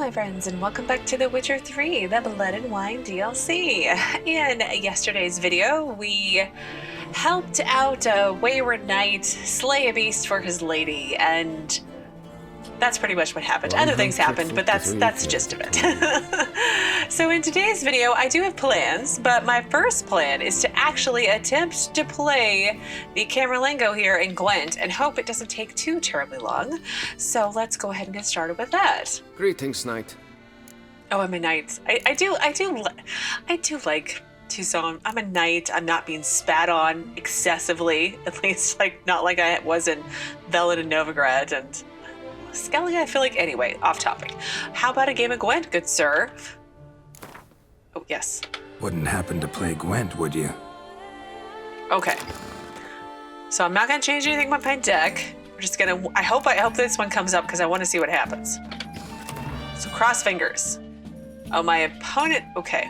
my friends, and welcome back to The Witcher 3, the Blood and Wine DLC. In yesterday's video, we helped out a wayward knight slay a beast for his lady, and that's pretty much what happened. Other things happened, but that's the gist of it. So in today's video, I do have plans, but my first plan is to actually attempt to play the Camerlengo here in Gwent and hope it doesn't take too terribly long. So let's go ahead and get started with that. Greetings, knight. Oh, I'm a knight. I do like to. I'm a knight. I'm not being spat on excessively, at least not like I was in Velin and Novigrad and Skelly, I feel like. Anyway, off topic. How about a game of Gwent, good sir? Oh, yes. Wouldn't happen to play Gwent, would you? Okay. So I'm not going to change anything with my deck. We're just going to... I hope this one comes up because I want to see what happens. So cross fingers. Oh, my opponent... Okay.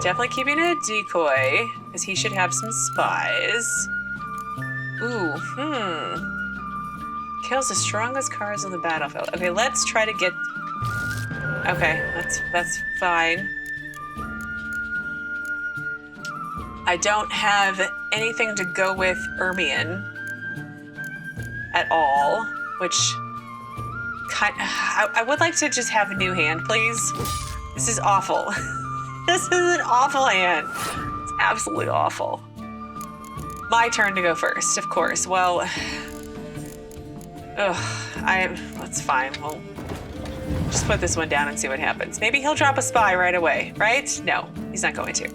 Definitely keeping a decoy because he should have some spies. Ooh, Kills the strongest cards on the battlefield. Okay, let's try to get... Okay, that's fine. I don't have anything to go with Ermion at all, which I would like to just have a new hand, please. This is awful. This is an awful hand. It's absolutely awful. My turn to go first, of course. Well, that's fine. We'll just put this one down and see what happens. Maybe he'll drop a spy right away, right? No, he's not going to.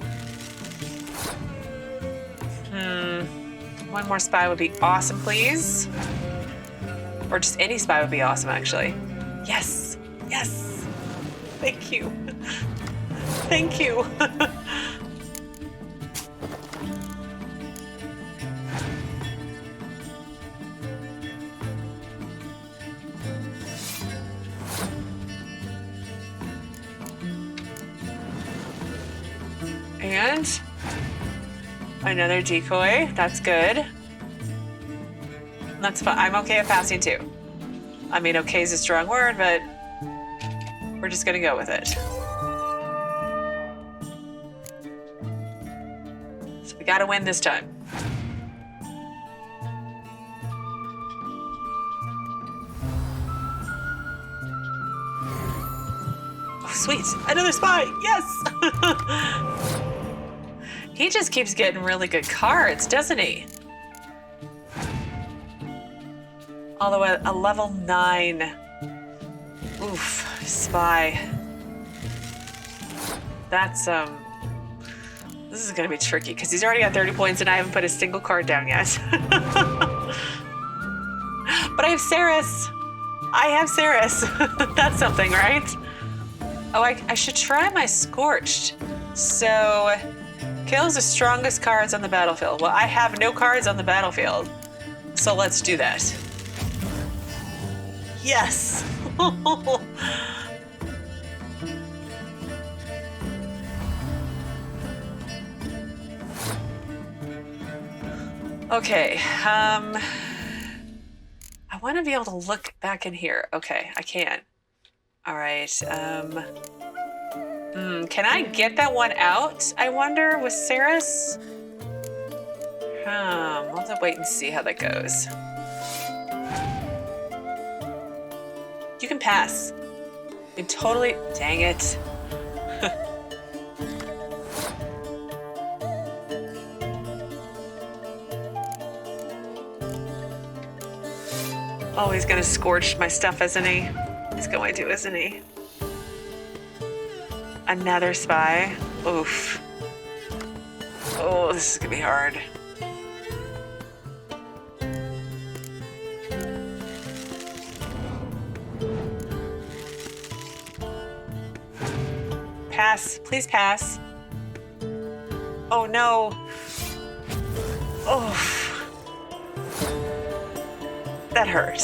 One more spy would be awesome, please. Or just any spy would be awesome, actually. Yes, yes. Thank you. Thank you. And another decoy. That's good. That's fine. I'm okay with passing too. I mean, okay is a strong word, but we're just gonna go with it. So we gotta win this time. Oh, sweet. Another spy. Yes. He just keeps getting really good cards, doesn't he? Although at a level 9. Oof, spy. That's, this is gonna be tricky because he's already got 30 points and I haven't put a single card down yet. But I have Ceres. I have Ceres. That's something, right? Oh, I should try my Scorched. So... Kills the strongest cards on the battlefield. Well, I have no cards on the battlefield, so let's do that. Yes! Okay, I want to be able to look back in here. Okay, I can. All right, can I get that one out, I wonder, with Ceres? We'll have to wait and see how that goes. You can pass. You can totally... Dang it. Oh, he's gonna scorch my stuff, isn't he? He's going to, isn't he? Another spy. Oof. Oh, this is gonna be hard. Pass. Please pass. Oh, no. Oh. That hurt.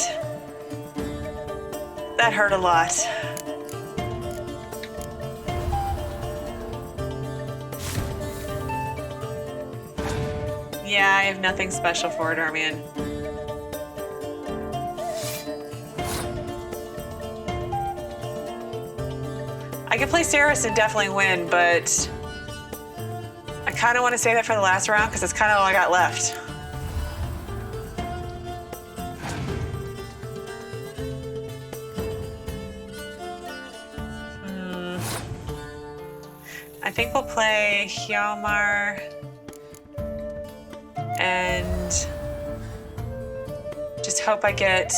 That hurt a lot. Yeah, I have nothing special for it, Ermion. can play Saris and definitely win, but I kind of want to save that for the last round because that's kind of all I got left. I think we'll play Hjalmar and just hope I get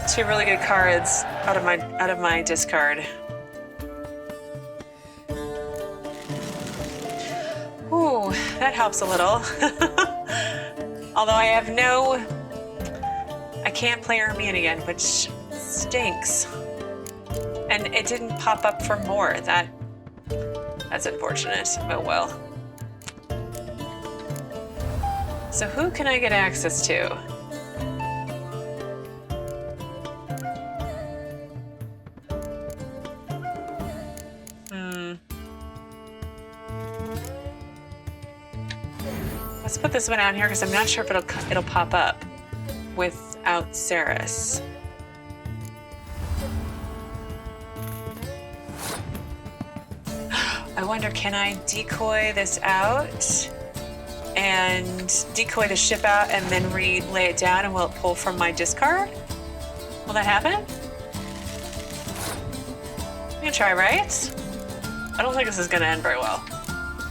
2 really good cards out of my discard. Ooh, that helps a little. Although I can't play Ermione again, which stinks. And it didn't pop up for more. That's unfortunate. Oh well. So who can I get access to? Let's put this one out here because I'm not sure if it'll pop up without Saris. I wonder, can I decoy this out and decoy the ship out and then lay it down, and will it pull from my discard? Will that happen? I'm gonna try, right? I don't think this is gonna end very well.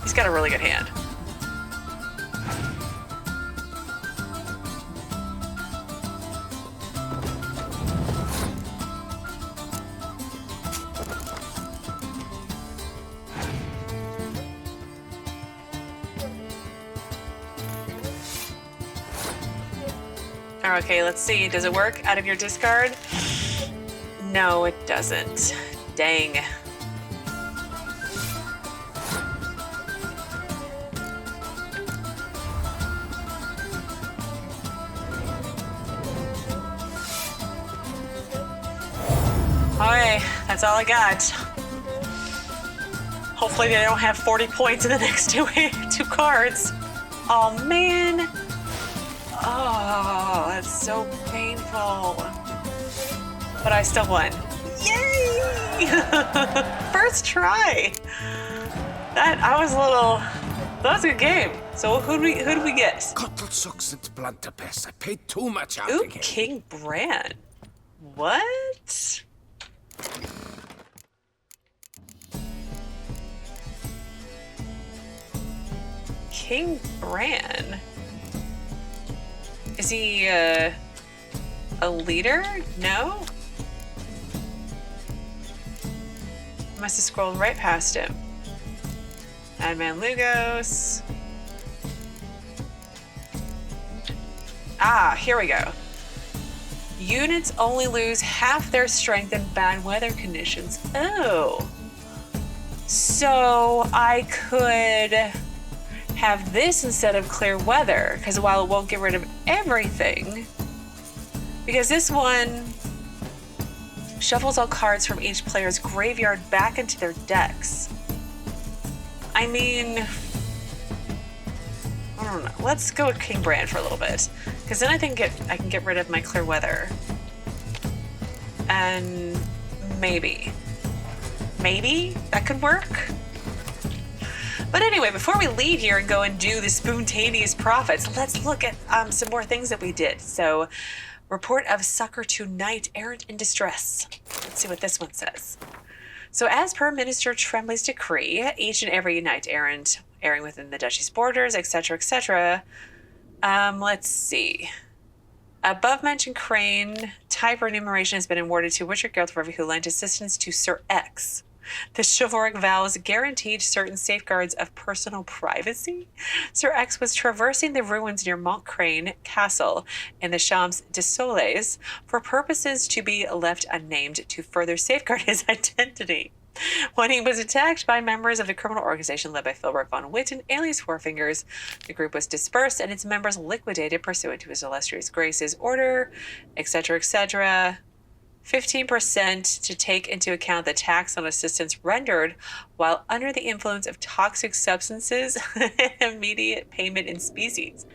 He's got a really good hand. Okay, let's see. Does it work out of your discard? No, it doesn't. Dang. Okay, that's all I got. Hopefully they don't have 40 points in the next two cards. Oh, man. Oh, that's so painful. But I still won. Yay! First try. That was a good game. So who do we get? I paid too much out. Ooh, King Bran. What? King Bran. Is he a leader? No? Must have scrolled right past him. Adman Lugos. Ah, here we go. Units only lose half their strength in bad weather conditions. Oh. So I could have this instead of clear weather, because while it won't get rid of everything, because this one shuffles all cards from each player's graveyard back into their decks. I mean, I don't know. Let's go with King Bran for a little bit, because then I think I can get rid of my clear weather, and maybe that could work. But anyway, before we leave here and go and do the Spoontaneous profits, let's look at some more things that we did. So, report of succor to Knight-Errant in distress. Let's see what this one says. So, as per Minister Tremblay's decree, each and every Knight-Errant erring within the duchy's borders, etc., etc. Let's see. Above-mentioned crane type remuneration has been awarded to Witcher Geralt for every who lent assistance to Sir X. The chivalric vows guaranteed certain safeguards of personal privacy. Sir X was traversing the ruins near Montcrane Castle in the Champs des Soleils for purposes to be left unnamed to further safeguard his identity. When he was attacked by members of a criminal organization led by Philbert von Witten, alias Four Fingers, the group was dispersed and its members liquidated pursuant to his illustrious grace's order, etc., etc. 15% to take into account the tax on assistance rendered while under the influence of toxic substances and immediate payment in species.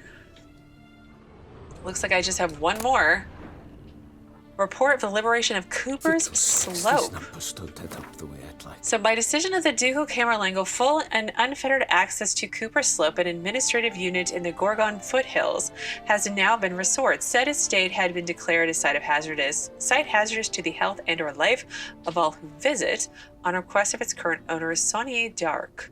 Looks like I just have one more. report of the liberation of Cooper's Slope. So by decision of the Ducal Camerlengo, full and unfettered access to Cooper's Slope, an administrative unit in the Gorgon foothills, has now been restored. Said estate had been declared a site hazardous to the health and or life of all who visit, on request of its current owner, Saunier d'Arc.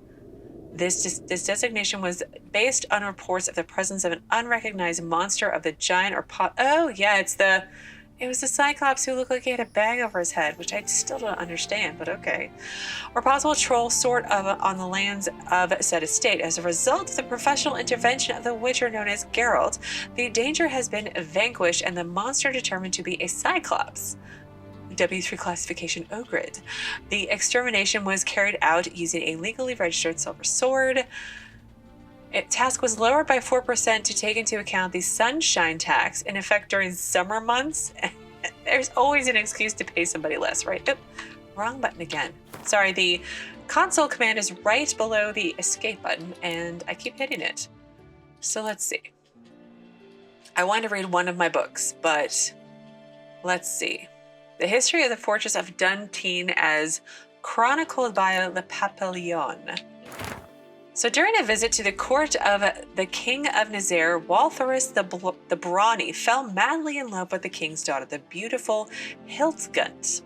This designation was based on reports of the presence of an unrecognized monster of the giant or Oh, yeah, it was the Cyclops who looked like he had a bag over his head, which I still don't understand, but okay. Or possible troll sort of on the lands of said estate. As a result of the professional intervention of the witcher known as Geralt, the danger has been vanquished and the monster determined to be a Cyclops. W3 classification Ogrid. The extermination was carried out using a legally registered silver sword. Task was lowered by 4% to take into account the sunshine tax in effect during summer months. There's always an excuse to pay somebody less, right? Oop, wrong button again. Sorry, the console command is right below the escape button, and I keep hitting it. So let's see. I wanted to read one of my books, but let's see. The history of the fortress of Tynne as chronicled by Le Papillon. So during a visit to the court of the King of Nazaire, Waltherus the Brawny fell madly in love with the king's daughter, the beautiful Hildgund.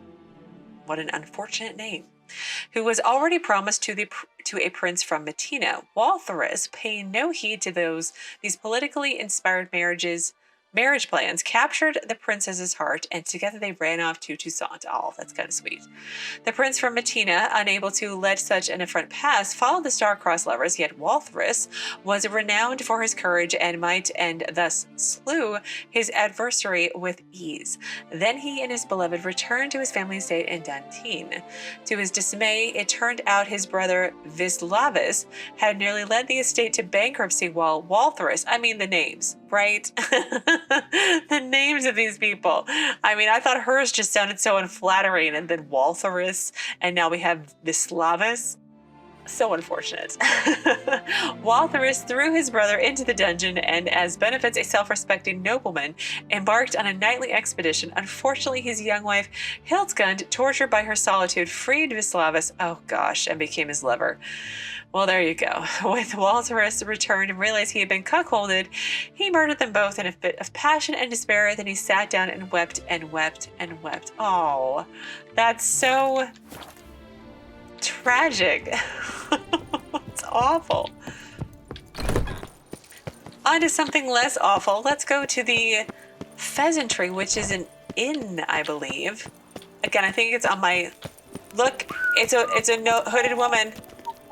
What an unfortunate name. Who was already promised to a prince from Vermentino. Waltherus, paying no heed to these politically inspired marriage plans, captured the princess's heart, and together they ran off to Toussaint. Oh, that's kind of sweet. The prince from Matina, unable to let such an affront pass, followed the star-crossed lovers, yet Waltherus was renowned for his courage and might, and thus slew his adversary with ease. Then he and his beloved returned to his family estate in Tynne. To his dismay, it turned out his brother Wisłavis had nearly led the estate to bankruptcy, while Waltherus, I mean the names, right? The names of these people. I mean, I thought hers just sounded so unflattering, and then Waltherus, and now we have Wisłavis. So unfortunate. Waltherus threw his brother into the dungeon and, as benefits a self-respecting nobleman, embarked on a nightly expedition. Unfortunately, his young wife, Hildgund, tortured by her solitude, freed Wisłavis, oh gosh, and became his lover. Well, there you go. With Waltherus returned and realized he had been cuckolded, he murdered them both in a fit of passion and despair. Then he sat down and wept and wept and wept. Oh, that's so tragic. It's awful. On to something less awful. Let's go to the Pheasantry, which is an inn, I believe. Again, I think it's on my... Look, it's a hooded woman.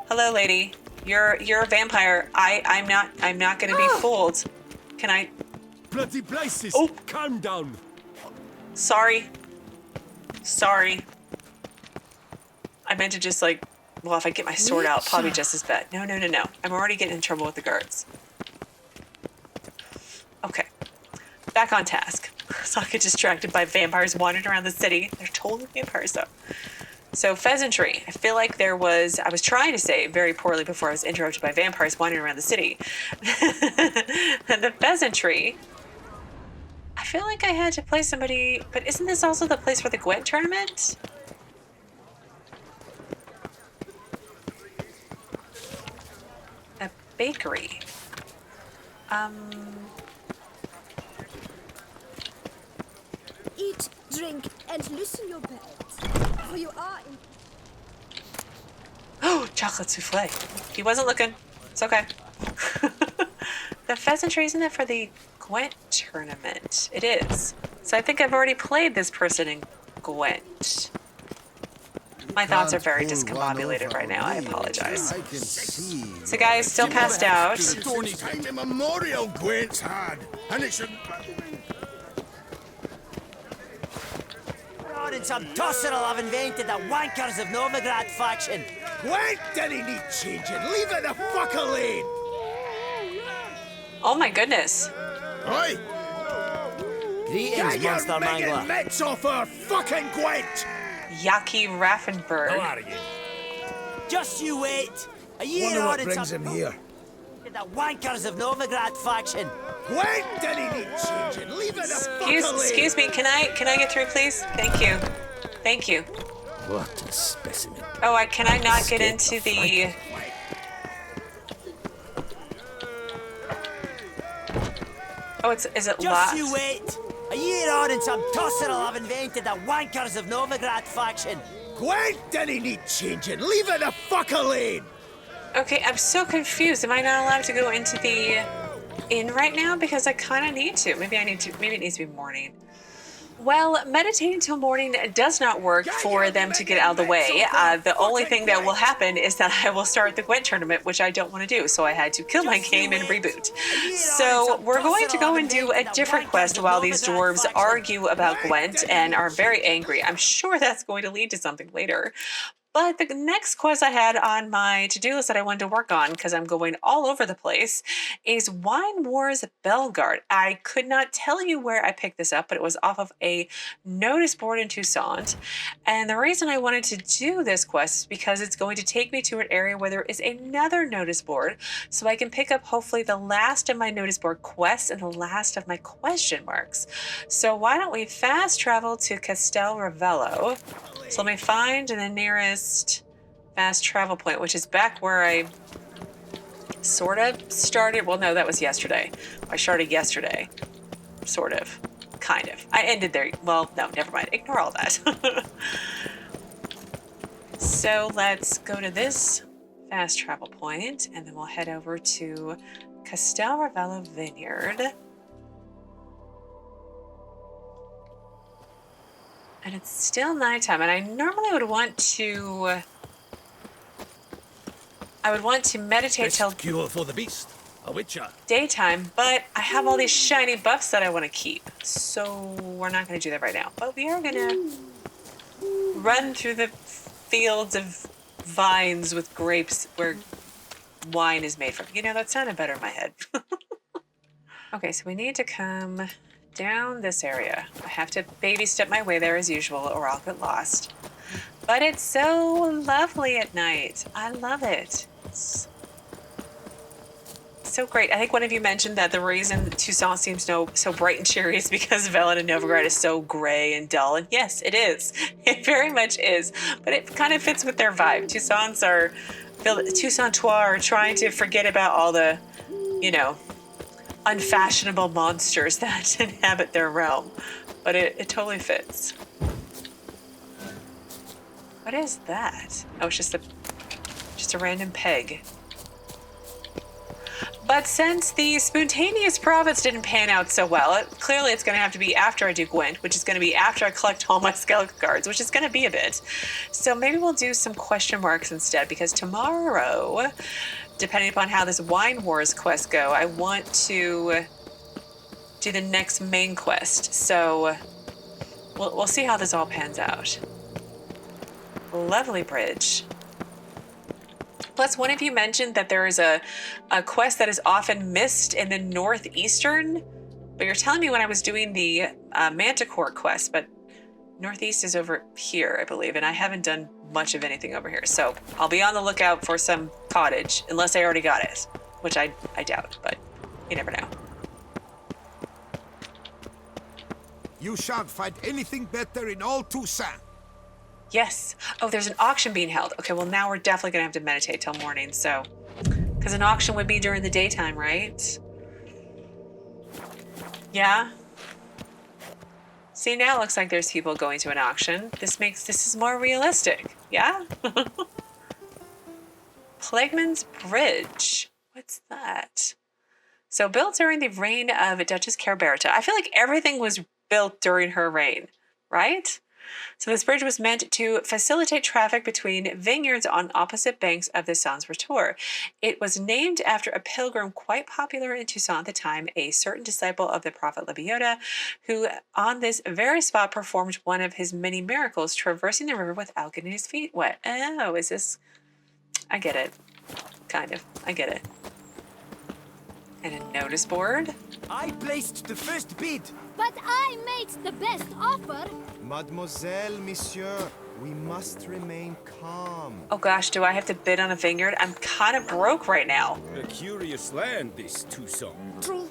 Hello, lady. You're a vampire. I'm not gonna be fooled. Can I... Bloody places! Oh. Calm down! Sorry. I meant to just like... Well, if I get my sword out, probably just as bad. No. I'm already getting in trouble with the guards. Okay. Back on task. So I get distracted by vampires wandering around the city. They're totally vampires, though. So, Pheasantry. I feel like I was trying to say it very poorly before I was interrupted by vampires wandering around the city. The Pheasantry. I feel like I had to play somebody, but isn't this also the place for the Gwent tournament? A bakery. Eat, drink, and loosen your belt. For you are in... Oh, chocolate souffle. He wasn't looking. It's okay. The Pheasantry, isn't it for the Gwent tournament? It is. So I think I've already played this person in Gwent. My thoughts are very discombobulated right now. I apologize. So guys, still passed out. Time immemorial Gwent's had, and it should... And some tosser will have invented the wankers of Novigrad faction. Gwent didn't need changing. Leave it the fuck alone. Oh my goodness. Oi! Greetings, Get your monster megging mangler. mitts off our fucking Gwent! Yaki Raffenberg. How are you? Just you wait. A year Wonder on what and brings some him here. the wankers of Novigrad faction. Gwent, any need changing. Leave it a fuck alone. Excuse me, can I get through, please? Thank you. Thank you. What a specimen. Oh, can I not get into the... Oh, is it Just locked? you wait. A year on and some tosser will have invented the wankers of Novigrad faction. Gwent, any need changing. Leave it a fuck alone. Okay, I'm so confused. Am I not allowed to go into the inn right now? Because I kind of need to. Maybe it needs to be morning. Well, meditating till morning does not work for them to get out of the way. The only thing that will happen is that I will start the Gwent tournament, which I don't want to do. So I had to kill my game and reboot. So we're going to go and do a different quest while these dwarves argue about Gwent and are very angry. I'm sure that's going to lead to something later. But the next quest I had on my to-do list that I wanted to work on, because I'm going all over the place, is Wine Wars Belgaard. I could not tell you where I picked this up, but it was off of a notice board in Toussaint. And the reason I wanted to do this quest is because it's going to take me to an area where there is another notice board, so I can pick up hopefully the last of my notice board quests and the last of my question marks. So why don't we fast travel to Castel Ravello? So let me find the nearest fast travel point, which is back where I sort of started. Well, no, that was yesterday. I started yesterday. Sort of. Kind of. I ended there. Well, no, never mind. Ignore all that. So let's go to this fast travel point, and then we'll head over to Castel Ravello Vineyard. And it's still nighttime, and I normally would want to... I would want to meditate till Cure for the beast. A witcher. daytime, but I have all these shiny buffs that I want to keep. So we're not going to do that right now. But we are going to run through the fields of vines with grapes where wine is made from. You know, that sounded better in my head. Okay, so we need to come down this area. I have to baby step my way there as usual, or I'll get lost. But it's so lovely at night. I love it. It's so great. I think one of you mentioned that the reason Toussaint seems so bright and cheery is because Velen and Novigrad is so gray and dull. And yes, it is. It very much is. But it kind of fits with their vibe. Toussaintois are trying to forget about all the, you know, unfashionable monsters that inhabit their realm. But it totally fits. What is that? Oh, it's just a random peg. But since the Spoontaneous profits didn't pan out so well, clearly it's going to have to be after I do Gwent, which is going to be after I collect all my skeleton cards, which is going to be a bit. So maybe we'll do some question marks instead, because tomorrow, depending upon how this Wine Wars quest go, I want to do the next main quest. So we'll see how this all pans out. Lovely bridge. Plus, one of you mentioned that there is a quest that is often missed in the northeastern, but you're telling me when I was doing the Manticore quest, but northeast is over here, I believe, and I haven't done much of anything over here. So I'll be on the lookout for some cottage, unless I already got it, which I doubt, but you never know. You shan't find anything better in all Toussaint. Yes. Oh, there's an auction being held. Okay, well, now we're definitely going to have to meditate till morning, so... Because an auction would be during the daytime, right? Yeah? See, now it looks like there's people going to an auction. This is more realistic. Yeah? Plaguemen's Bridge. What's that? So, built during the reign of Duchess Camerlengo. I feel like everything was built during her reign, right? So this bridge was meant to facilitate traffic between vineyards on opposite banks of the Sans-Retour. It was named after a pilgrim quite popular in Toussaint at the time, a certain disciple of the prophet Lebioda, who on this very spot performed one of his many miracles, traversing the river without getting his feet wet. Oh, is this... I get it. Kind of. I get it. And a notice board. I placed the first bid. But I made the best offer. Mademoiselle, monsieur, we must remain calm. Oh gosh, do I have to bid on a vineyard? I'm kind of broke right now. A curious land, this Toussaint. True.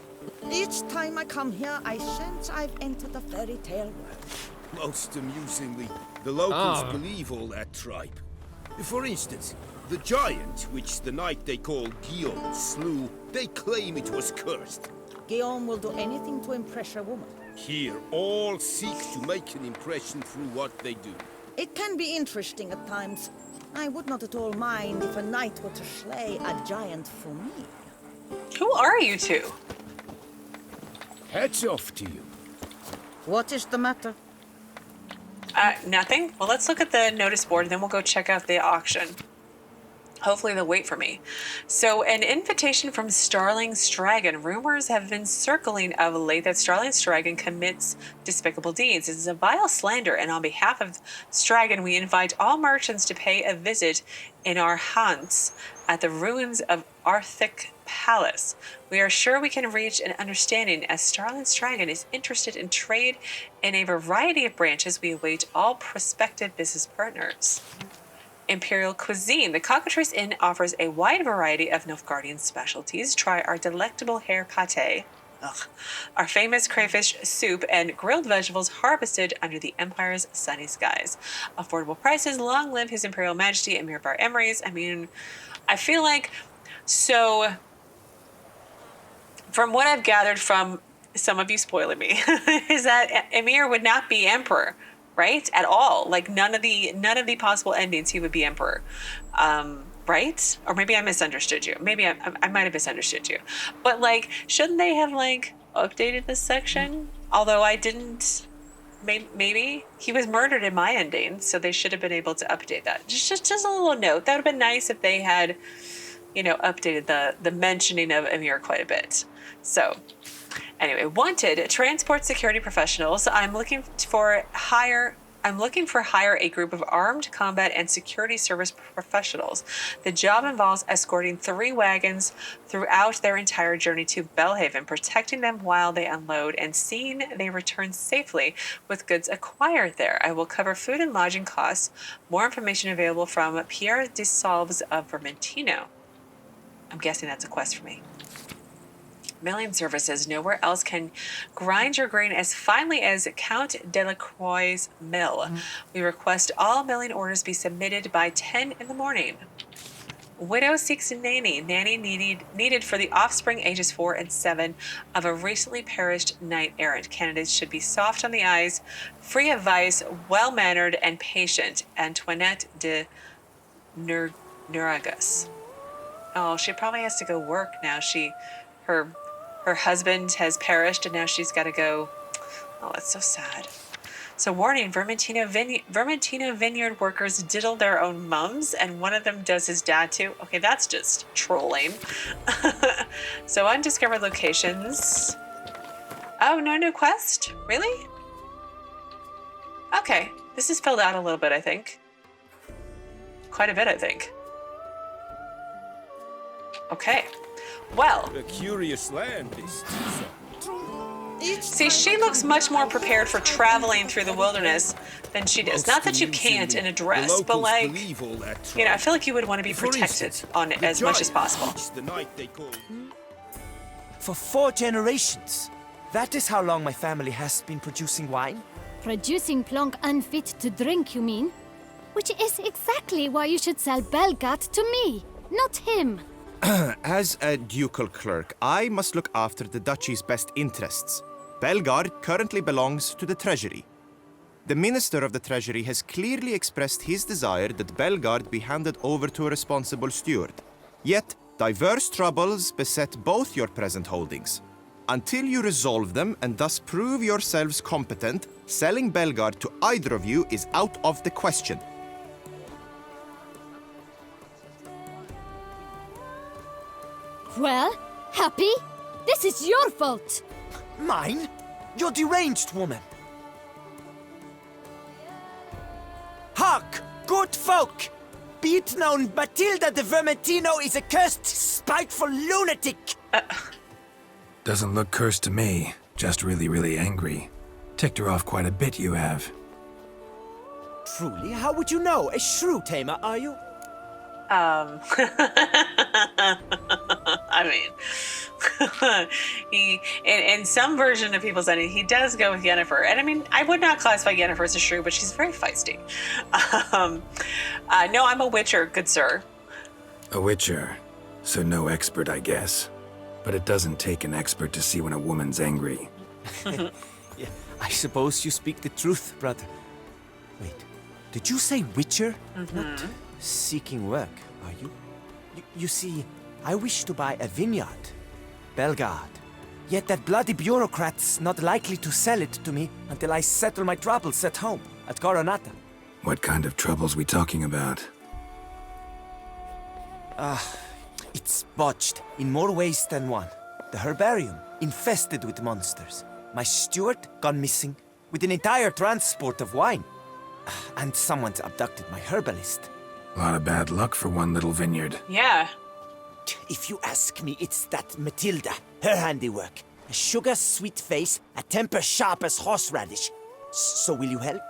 Each time I come here, I sense I've entered a fairy tale world. Most amusingly, the locals believe all that tripe. For instance, the giant, which the knight they call Guillaume slew, they claim it was cursed. Guillaume will do anything to impress a woman. Here, all seek to make an impression through what they do. It can be interesting at times. I would not at all mind if a knight were to slay a giant for me. Who are you two? Hats off to you. What is the matter? Nothing. Well, let's look at the notice board, and then we'll go check out the auction. Hopefully they'll wait for me. So, an invitation from Starling Spriggan. Rumors have been circling of late that Starling Spriggan commits despicable deeds. It is a vile slander, and on behalf of Spriggan, we invite all merchants to pay a visit in our haunts at the ruins of Arthic Palace. We are sure we can reach an understanding, as Starling Spriggan is interested in trade in a variety of branches. We await all prospective business partners. Imperial Cuisine. The Cockatrice Inn offers a wide variety of Nilfgaardian specialties. Try our delectable hare pate, our famous crayfish soup, and grilled vegetables harvested under the Empire's sunny skies. Affordable prices. Long live His Imperial Majesty Emir Bar Emrys. I mean, I feel like, so from what I've gathered from some of you spoiling me, is that Emir would not be emperor. Right? At all. Like none of the possible endings he would be emperor. Right? Or maybe I misunderstood you. Maybe I might have misunderstood you. But like, shouldn't they have like updated this section? Although I didn't, maybe he was murdered in my ending, so they should have been able to update that. Just a little note. That would have been nice if they had, updated the mentioning of Emir quite a bit. So anyway, wanted transport security professionals. I'm looking for hire a group of armed combat and security service professionals. The job involves escorting 3 wagons throughout their entire journey to Belhaven, protecting them while they unload, and seeing they return safely with goods acquired there. I will cover food and lodging costs. More information available from Pierre de Salves of Vermentino. I'm guessing that's a quest for me. Milling services. Nowhere else can grind your grain as finely as Count Delacroix's mill. We request all milling orders be submitted by 10 in the morning. Widow seeks a nanny. Nanny needed for the offspring ages 4 and 7 of a recently perished knight-errant. Candidates should be soft on the eyes, free of vice, well-mannered, and patient. Antoinette de Nuragus. Oh, she probably has to go work now. Her husband has perished, and now she's got to go. Oh, that's so sad. So, warning, Vermentino vineyard workers diddle their own mums, and one of them does his dad too. Okay, that's just trolling. So, undiscovered locations. Oh, no new quest? Really? Okay, this is filled out a little bit, I think. Quite a bit, I think. Okay. Well, A curious land, this. see, she looks much more prepared for traveling through the wilderness than she does. Not that you can't in a dress, but like, I feel like you would want to be protected on as much as possible. For 4 generations. That is how long my family has been producing wine. Producing plonk unfit to drink, you mean? Which is exactly why you should sell Belgaard to me, not him. As a ducal clerk, I must look after the duchy's best interests. Belgaard currently belongs to the treasury. The minister of the treasury has clearly expressed his desire that Belgaard be handed over to a responsible steward. Yet, diverse troubles beset both your present holdings. Until you resolve them and thus prove yourselves competent, selling Belgaard to either of you is out of the question. Well, Happy? This is your fault! Mine? You're deranged, woman. Hark, good folk! Be it known, Matilda de Vermentino is a cursed, spiteful lunatic! Doesn't look cursed to me. Just really, really angry. Ticked her off quite a bit, you have. Truly, how would you know? A shrew tamer, are you? I mean, In some version of People's Enemy, he does go with Yennefer. And I mean, I would not classify Yennefer as a shrew, but she's very feisty. No, I'm a witcher, good sir. A witcher, so no expert, I guess. But it doesn't take an expert to see when a woman's angry. Yeah, I suppose you speak the truth, brother. Wait, did you say witcher? Not seeking work, are you? You see, I wish to buy a vineyard. Belgaard. Yet that bloody bureaucrat's not likely to sell it to me until I settle my troubles at home, at Coronata. What kind of troubles we talking about? It's botched in more ways than one. The herbarium, infested with monsters. My steward gone missing, with an entire transport of wine. And someone's abducted my herbalist. A lot of bad luck for one little vineyard. Yeah. If you ask me, it's that Matilda, her handiwork. A sugar-sweet face, a temper sharp as horseradish. So will you help?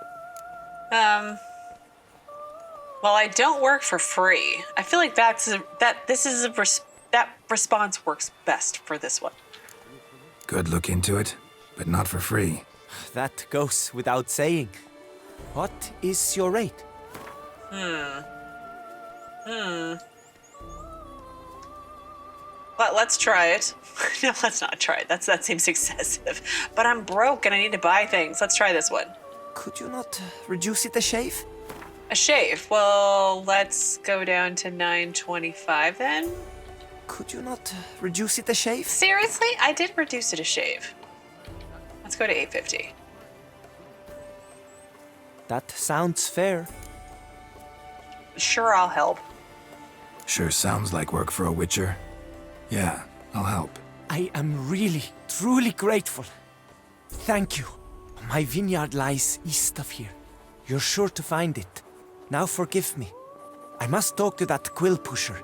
Well, I don't work for free. I feel like that response works best for this one. Good look into it, but not for free. That goes without saying. What is your rate? But let's try it. No, let's not try it. That seems excessive. But I'm broke and I need to buy things. Let's try this one. Could you not reduce it a shave? A shave. Well, let's go down to 925 then. Could you not reduce it a shave? Seriously? I did reduce it a shave. Let's go to 850. That sounds fair. Sure, I'll help. Sure sounds like work for a witcher. Yeah, I'll help. I am really, truly grateful. Thank you. My vineyard lies east of here. You're sure to find it. Now forgive me. I must talk to that quill pusher.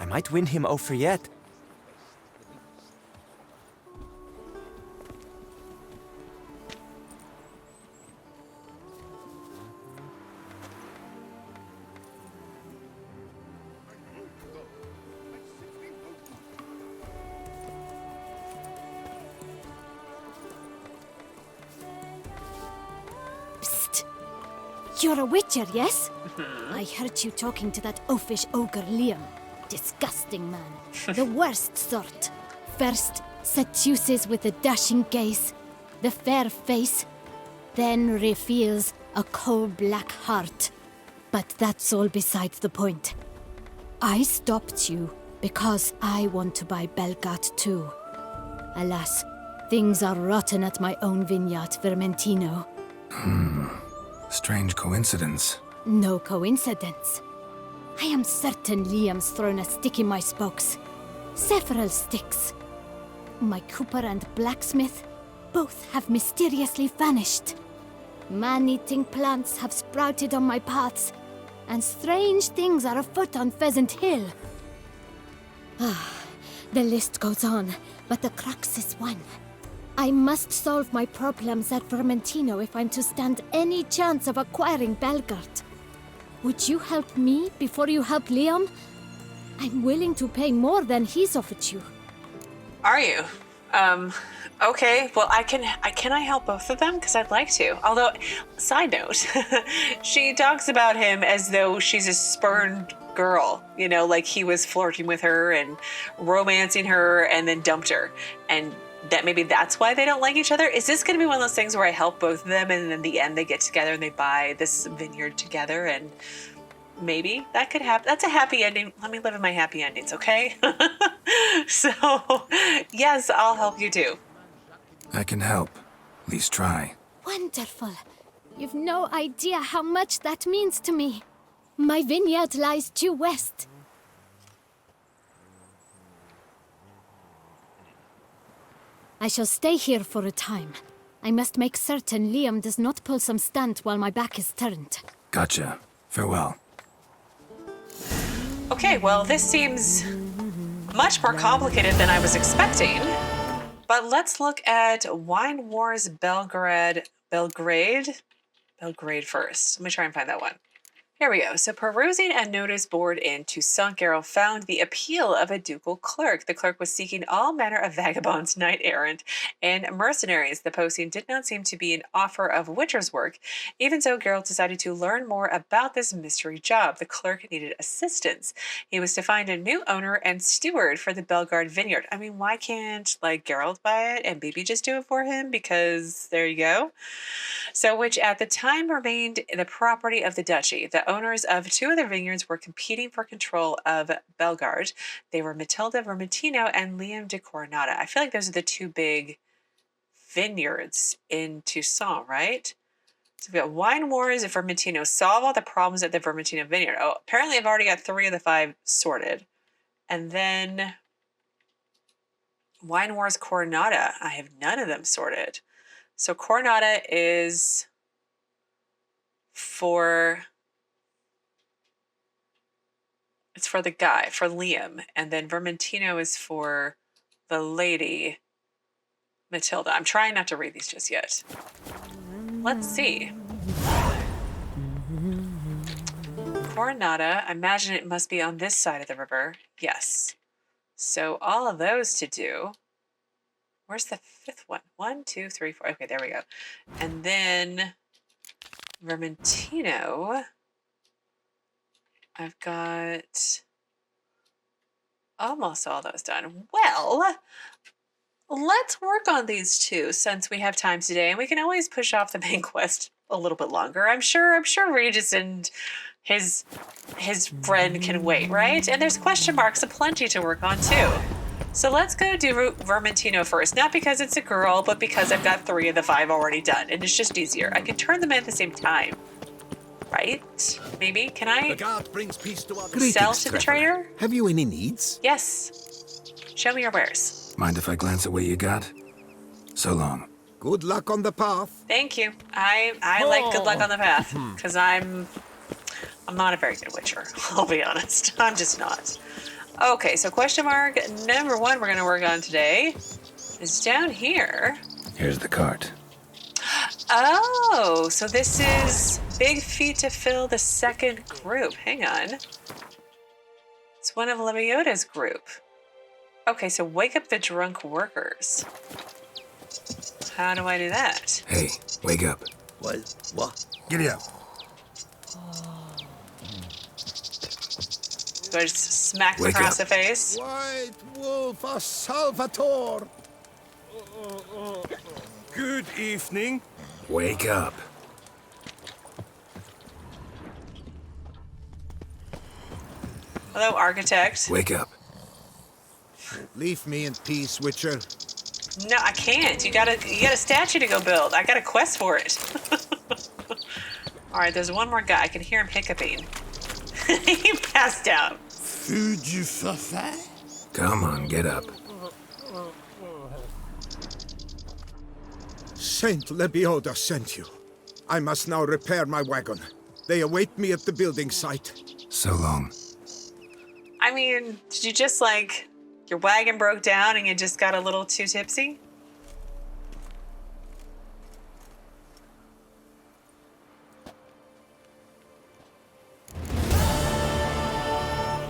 I might win him over yet. You're a witcher, yes? I heard you talking to that oafish ogre Liam. Disgusting man. The worst sort. First, seduces with a dashing gaze, the fair face, then reveals a coal-black heart. But that's all beside the point. I stopped you because I want to buy Belgaard too. Alas, things are rotten at my own vineyard, Vermentino. Strange coincidence. No coincidence. I am certain Liam's thrown a stick in my spokes. Several sticks. My cooper and blacksmith both have mysteriously vanished. Man-eating plants have sprouted on my paths, and strange things are afoot on Pheasant Hill. The list goes on, but the crux is one. I must solve my problems at Vermentino if I'm to stand any chance of acquiring Belgaard. Would you help me before you help Liam? I'm willing to pay more than he's offered you. Are you? Okay. Well, can I help both of them? Because I'd like to. Although, side note, she talks about him as though she's a spurned girl. You know, like he was flirting with her and romancing her and then dumped her. And that maybe that's why they don't like each other. Is this going to be one of those things where I help both of them and in the end they get together and they buy this vineyard together and maybe that could happen? That's a happy ending. Let me live in my happy endings, okay? So, yes, I'll help you too. I can help. At least try. Wonderful. You've no idea how much that means to me. My vineyard lies due west. I shall stay here for a time. I must make certain Liam does not pull some stunt while my back is turned. Gotcha. Farewell. Okay, well, this seems much more complicated than I was expecting. But let's look at Wine Wars Belgrade first. Let me try and find that one. Here we go. So, perusing a notice board in Toussaint, Geralt found the appeal of a ducal clerk. The clerk was seeking all manner of vagabonds, knight-errant, and mercenaries. The posting did not seem to be an offer of witcher's work. Even so, Geralt decided to learn more about this mystery job. The clerk needed assistance. He was to find a new owner and steward for the Belgaard vineyard. I mean, why can't, like, Geralt buy it and Bibi just do it for him? Because there you go. So, which at the time remained the property of the duchy. The owners of two of the vineyards were competing for control of Belgaard. They were Matilda Vermentino and Liam de Coronata. I feel like those are the two big vineyards in Toussaint, right? So we've got Wine Wars at Vermentino. Solve all the problems at the Vermentino vineyard. Oh, apparently I've already got 3 of the 5 sorted. And then Wine Wars Coronata. I have none of them sorted. So Coronata is for... It's for the guy, for Liam. And then Vermentino is for the lady, Matilda. I'm trying not to read these just yet. Let's see. Coronata, I imagine it must be on this side of the river. Yes. So all of those to do. Where's the 5th one? 1, 2, 3, 4. Okay, there we go. And then Vermentino. I've got almost all those done. Well, let's work on these 2 since we have time today, and we can always push off the main quest a little bit longer. I'm sure Regis and his friend can wait, right? And there's question marks aplenty to work on too. So let's go do Vermentino first. Not because it's a girl, but because I've got 3 of the 5 already done, and it's just easier. I can turn them in at the same time. Right? Maybe? Can I sell to the trader? Have you any needs? Yes. Show me your wares. Mind if I glance at what you got? So long. Good luck on the path. Thank you. I like good luck on the path, because I'm not a very good witcher, I'll be honest. I'm just not. Okay, so question mark number 1 we're going to work on today is down here. Here's the cart. Oh, so this is big feat to fill the 2nd group. Hang on. It's one of Lebioda's group. Okay, so wake up the drunk workers. How do I do that? Hey, wake up. What? Giddy up. Do I just smack them across the face? White Wolf of Salvatore. Good evening. Wake up. Hello, architect. Wake up. Leave me in peace, Witcher. No, I can't. You got a statue to go build. I got a quest for it. All right, there's one more guy. I can hear him hiccuping. He passed out. Feu du Fafin? Come on, get up. Saint Lebioda sent you. I must now repair my wagon. They await me at the building site. So long. I mean, did you just your wagon broke down and you just got a little too tipsy?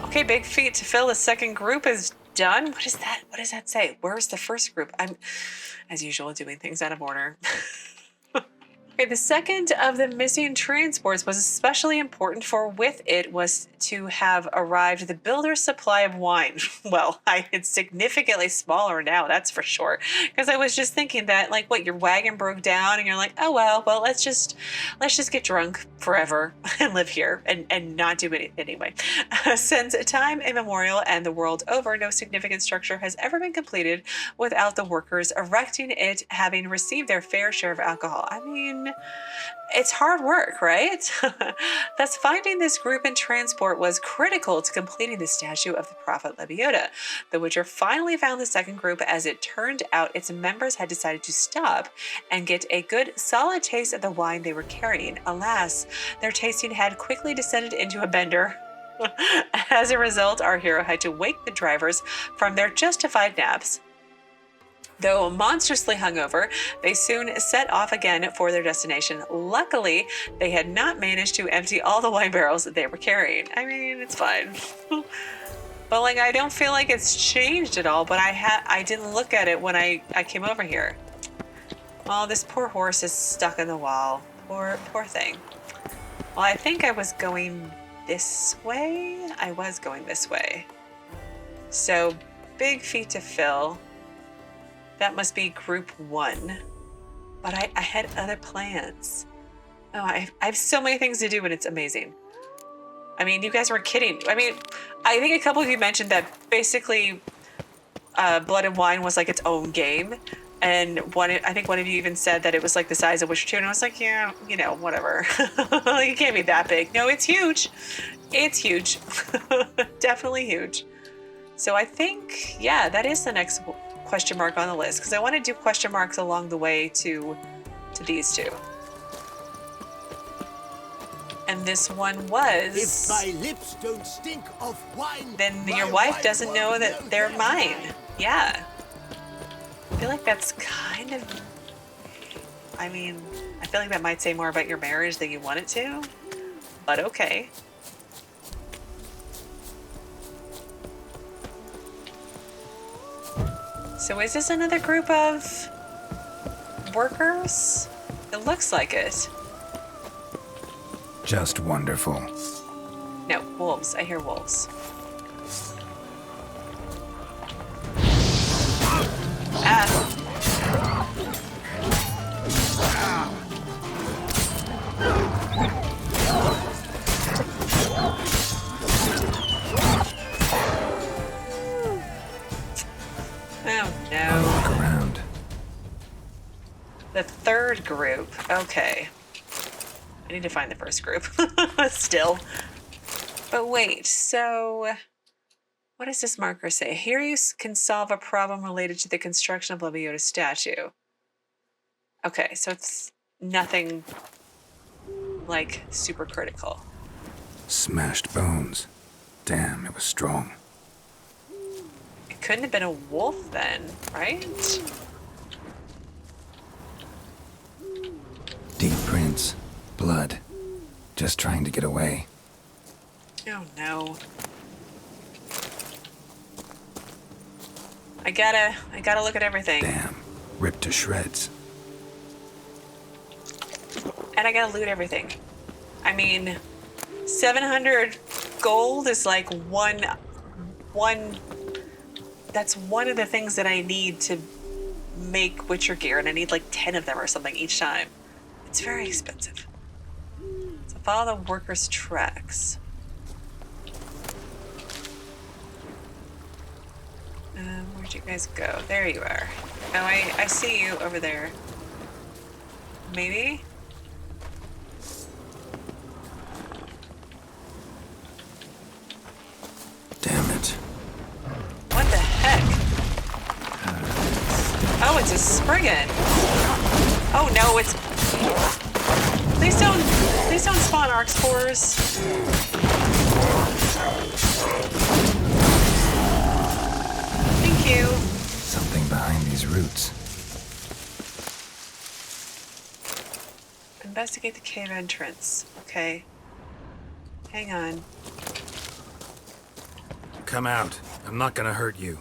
Okay, big feat to fill the 2nd group is done. What is that? What does that say? Where's the 1st group? I'm, as usual, doing things out of order. Okay, the 2nd of the missing transports was especially important, for with it was to have arrived the builder's supply of wine. Well, it's significantly smaller now, that's for sure. Because I was just thinking that, your wagon broke down and you're like, oh well, let's just get drunk forever and live here and not do it anyway. Since time immemorial and the world over, no significant structure has ever been completed without the workers erecting it having received their fair share of alcohol. I mean, it's hard work, right? Thus, finding this group in transport was critical to completing the statue of the prophet Lebioda. The Witcher finally found the 2nd group. As it turned out, its members had decided to stop and get a good, solid taste of the wine they were carrying. Alas, their tasting had quickly descended into a bender. As a result, our hero had to wake the drivers from their justified naps Though monstrously hungover, they soon set off again for their destination. Luckily, they had not managed to empty all the wine barrels that they were carrying. I mean, it's fine. But like, I don't feel like it's changed at all, but I didn't look at it when I came over here. Oh, this poor horse is stuck in the wall. Poor thing. Well, I think I was going this way. I was going this way. So, big feet to fill. That must be group 1. But I had other plans. Oh, I have so many things to do and it's amazing. I mean, you guys weren't kidding. I mean, I think a couple of you mentioned that basically Blood and Wine was like its own game. And I think one of you even said that it was like the size of Witcher 2. And I was like, yeah, you know, whatever. It can't be that big. No, it's huge. It's huge. Definitely huge. So I think, yeah, that is the next question mark on the list, because I want to do question marks along the way to these two. And this one was, If my lips don't stink of wine, then your wife doesn't know that they're mine. Yeah. I feel like that's kind of, I mean, I feel like that might say more about your marriage than you want it to, but okay. So is this another group of workers? It looks like it. Just wonderful. No, wolves. I hear wolves. Ah. Oh no. Look around. The third group. Okay. I need to find the first group. Still. But wait, so what does this marker say? Here you can solve a problem related to the construction of Lebioda's statue. Okay, so it's nothing like super critical. Smashed bones. Damn, it was strong. It couldn't have been a wolf then, right? Deep prints. Blood. Just trying to get away. Oh no. I gotta look at everything. Damn. Ripped to shreds. And I gotta loot everything. I mean, 700 gold is like one. That's one of the things that I need to make Witcher gear, and I need like 10 of them or something each time. It's very expensive. So follow the workers' tracks. Where'd you guys go? There you are. Oh, I see you over there. Maybe? Damn it. What the heck? Oh, it's a Spriggan. Oh no, it's... Please don't spawn arc spores. Thank you. Something behind these roots. Investigate the cave entrance. Okay. Hang on. Come out. I'm not gonna hurt you.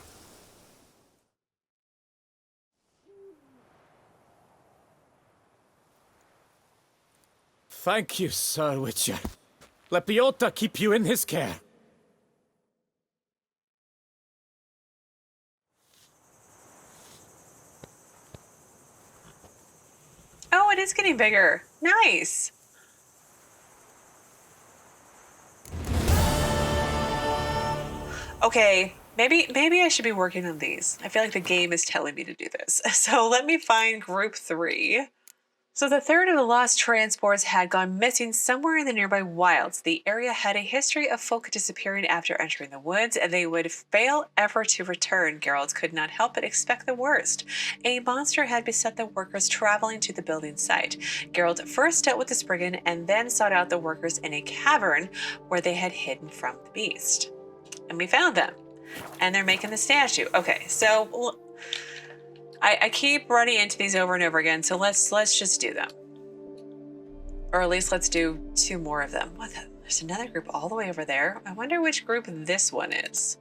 Thank you, Sir Witcher. Let Biota keep you in his care. Oh, it is getting bigger. Nice. Okay, maybe I should be working on these. I feel like the game is telling me to do this. So let me find group 3. So the third of the lost transports had gone missing somewhere in the nearby wilds. The area had a history of folk disappearing after entering the woods, and they would fail ever to return. Geralt could not help but expect the worst. A monster had beset the workers traveling to the building site. Geralt first dealt with the Spriggan and then sought out the workers in a cavern where they had hidden from the beast. And we found them. And they're making the statue. Okay, so I keep running into these over and over again, so let's just do them. Or at least let's do 2 more of them. There's another group all the way over there. I wonder which group this one is.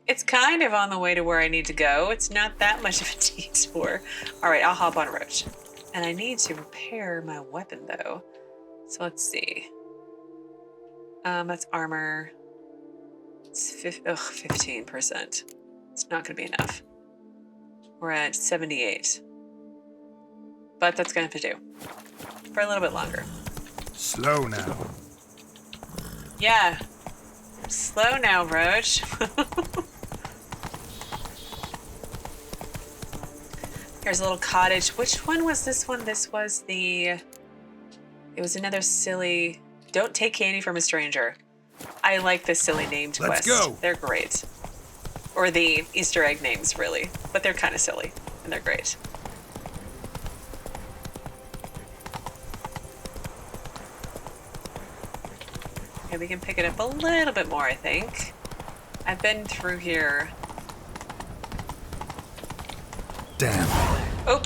It's kind of on the way to where I need to go. It's not that much of a detour. All right, I'll hop on a roach. And I need to repair my weapon, though. So let's see. That's armor. It's 15%. It's not going to be enough. We're at 78. But that's going to have to do. For a little bit longer. Slow now. Yeah. Slow now, Roach. Here's a little cottage. Which one was this one? This was the... It was another silly... Don't take candy from a stranger. I like the silly named quest. Let's go. They're great. Or the Easter egg names, really. But they're kind of silly. And they're great. Okay, we can pick it up a little bit more, I think. I've been through here. Damn. Oh!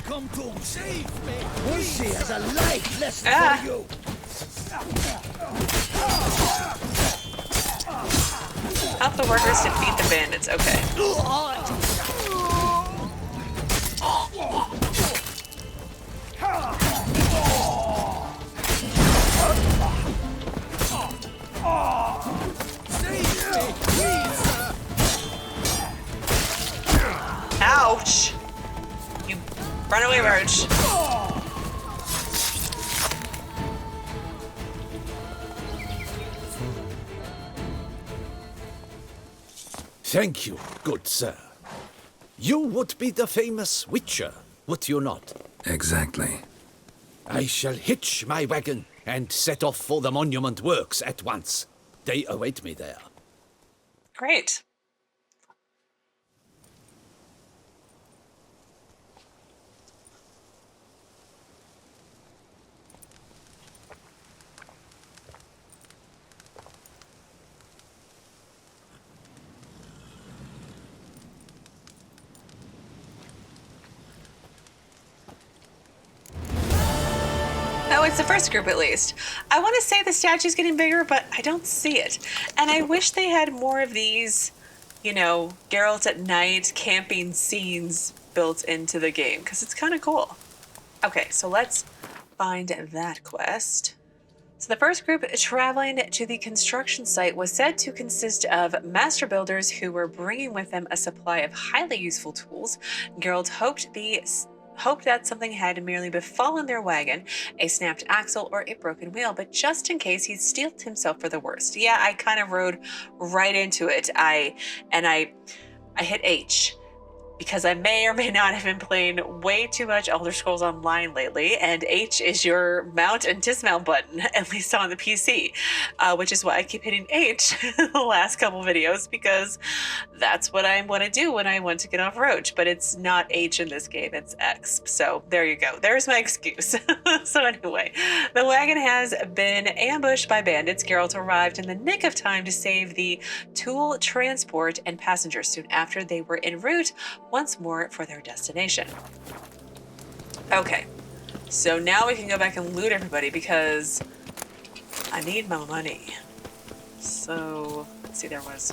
Come to save me! Lucy has a life lesson for you! Help the workers defeat the bandits. Okay. Ouch! You run away, Roach. Thank you, good sir. You would be the famous Witcher, would you not? Exactly. I shall hitch my wagon and set off for the monument works at once. They await me there. Great. Oh, it's the first group at least. I want to say the statue's getting bigger, but I don't see it. And I wish they had more of these, you know, Geralt at night camping scenes built into the game, because it's kind of cool. Okay, so let's find that quest. So the first group traveling to the construction site was said to consist of master builders who were bringing with them a supply of highly useful tools. Geralt hoped that something had merely befallen their wagon, a snapped axle or a broken wheel, but just in case, he steeled himself for the worst. Yeah, I kind of rode right into it. I hit H because I may or may not have been playing way too much Elder Scrolls Online lately, and H is your mount and dismount button, at least on the PC, which is why I keep hitting H the last couple videos, because that's what I want to do when I want to get off Roach, but it's not H in this game, it's X. So there you go. There's my excuse. So anyway, the wagon has been ambushed by bandits. Geralt arrived in the nick of time to save the tool transport and passengers soon after they were en route once more for their destination. Okay, so now we can go back and loot everybody because I need my money. So, let's see, there was...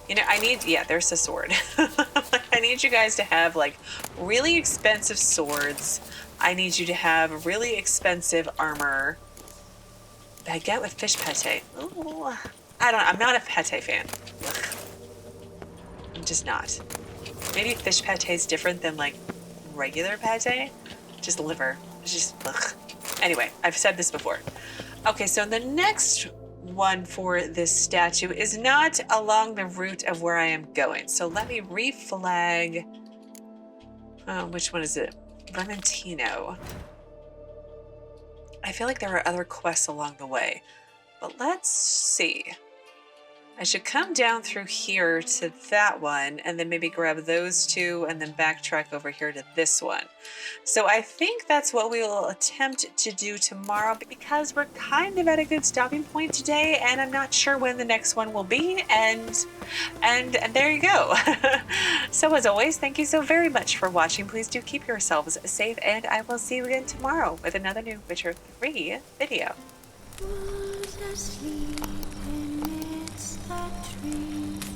You know, there's a sword. I need you guys to have, like, really expensive swords. I need you to have really expensive armor. Baguette with fish pate. Ooh, I'm not a pate fan. Ugh. I'm just not. Maybe fish pate is different than, like, regular pate. Just liver. It's just, ugh. Anyway, I've said this before. Okay, so the next one for this statue is not along the route of where I am going. So let me reflag. Which one is it? Vermentino. I feel like there are other quests along the way, but let's see. I should come down through here to that one and then maybe grab those two and then backtrack over here to this one. So I think that's what we will attempt to do tomorrow because we're kind of at a good stopping point today and I'm not sure when the next one will be and there you go. So as always, thank you so very much for watching. Please do keep yourselves safe and I will see you again tomorrow with another new Witcher 3 video. Was asleep amidst that tree.